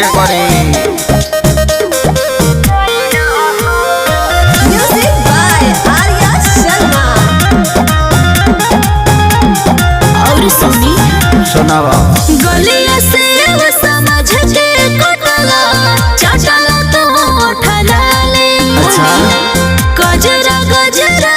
के करे। Music by Arya Sharma. और सुनी सुनावा गलिया से वो समझ के कटला चाचला तो ठला ले। अच्छा गजरा गजरा